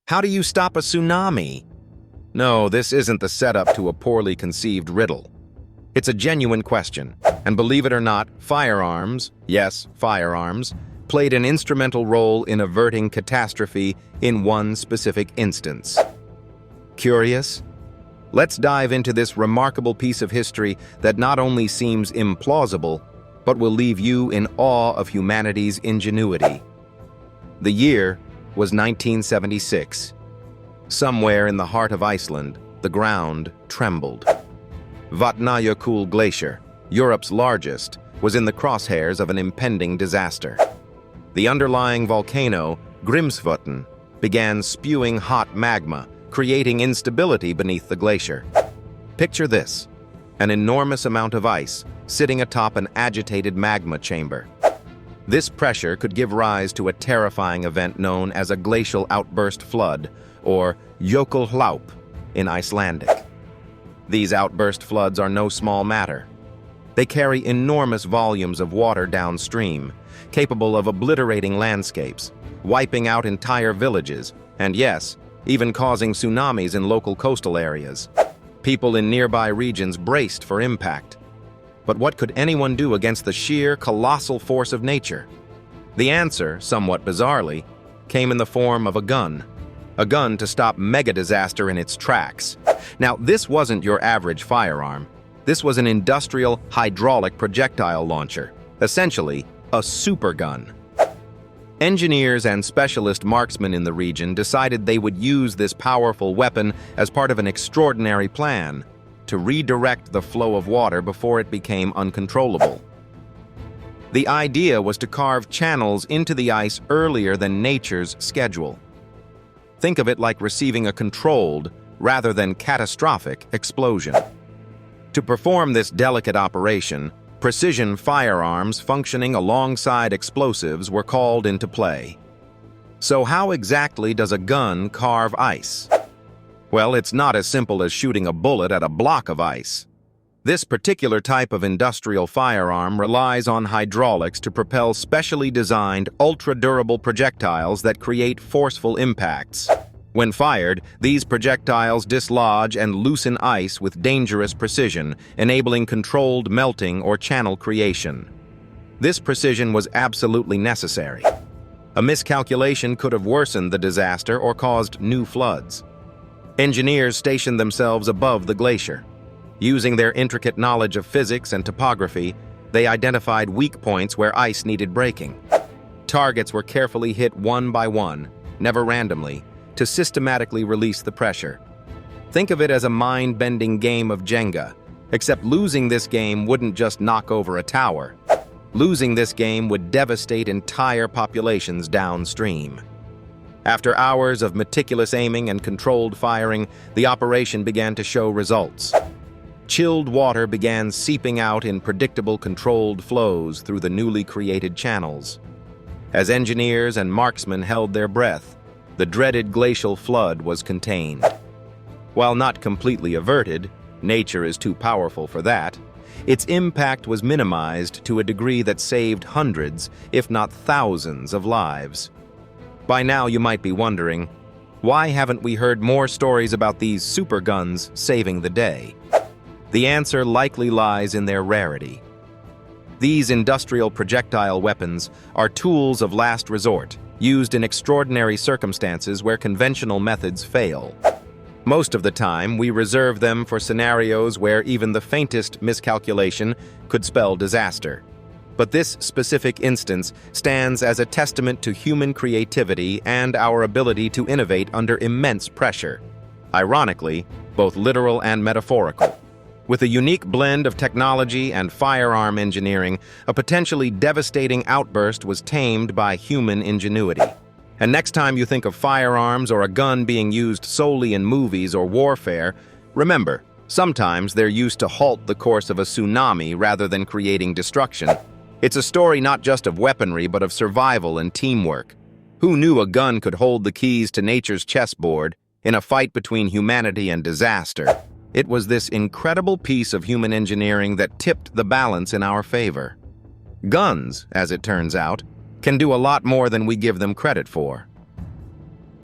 How do you stop a tsunami? No, this isn't the setup to a poorly conceived riddle. It's a genuine question, and believe it or not, firearms, yes, firearms, played an instrumental role in averting catastrophe in one specific instance. Curious? Let's dive into this remarkable piece of history that not only seems implausible, but will leave you in awe of humanity's ingenuity. The year was 1976. Somewhere in the heart of Iceland, the ground trembled. Vatnajökull Glacier, Europe's largest, was in the crosshairs of an impending disaster. The underlying volcano, Grímsvötn, began spewing hot magma, creating instability beneath the glacier. Picture this: an enormous amount of ice sitting atop an agitated magma chamber. This pressure could give rise to a terrifying event known as a glacial outburst flood, or Jökulhlaup in Icelandic. These outburst floods are no small matter. They carry enormous volumes of water downstream, capable of obliterating landscapes, wiping out entire villages, and yes, even causing tsunamis in local coastal areas. People in nearby regions braced for impact. But what could anyone do against the sheer, colossal force of nature? The answer, somewhat bizarrely, came in the form of a gun to stop mega-disaster in its tracks. Now, this wasn't your average firearm. This was an industrial hydraulic projectile launcher, essentially a supergun. Engineers and specialist marksmen in the region decided they would use this powerful weapon as part of an extraordinary plan to redirect the flow of water before it became uncontrollable. The idea was to carve channels into the ice earlier than nature's schedule. Think of it like receiving a controlled, rather than catastrophic, explosion. To perform this delicate operation, precision firearms functioning alongside explosives were called into play. So how exactly does a gun carve ice? Well, it's not as simple as shooting a bullet at a block of ice. This particular type of industrial firearm relies on hydraulics to propel specially designed, ultra-durable projectiles that create forceful impacts. When fired, these projectiles dislodge and loosen ice with dangerous precision, enabling controlled melting or channel creation. This precision was absolutely necessary. A miscalculation could have worsened the disaster or caused new floods. Engineers stationed themselves above the glacier. Using their intricate knowledge of physics and topography, they identified weak points where ice needed breaking. Targets were carefully hit one by one, never randomly, to systematically release the pressure. Think of it as a mind-bending game of Jenga, except losing this game wouldn't just knock over a tower. Losing this game would devastate entire populations downstream. After hours of meticulous aiming and controlled firing, the operation began to show results. Chilled water began seeping out in predictable controlled flows through the newly created channels. As engineers and marksmen held their breath, the dreaded glacial flood was contained. While not completely averted, nature is too powerful for that, its impact was minimized to a degree that saved hundreds, if not thousands, of lives. By now you might be wondering, why haven't we heard more stories about these superguns saving the day? The answer likely lies in their rarity. These industrial projectile weapons are tools of last resort, used in extraordinary circumstances where conventional methods fail. Most of the time, we reserve them for scenarios where even the faintest miscalculation could spell disaster. But this specific instance stands as a testament to human creativity and our ability to innovate under immense pressure. Ironically, both literal and metaphorical. With a unique blend of technology and firearm engineering, a potentially devastating outburst was tamed by human ingenuity. And next time you think of firearms or a gun being used solely in movies or warfare, remember, sometimes they're used to halt the course of a tsunami rather than creating destruction. It's a story not just of weaponry, but of survival and teamwork. Who knew a gun could hold the keys to nature's chessboard in a fight between humanity and disaster? It was this incredible piece of human engineering that tipped the balance in our favor. Guns, as it turns out, can do a lot more than we give them credit for.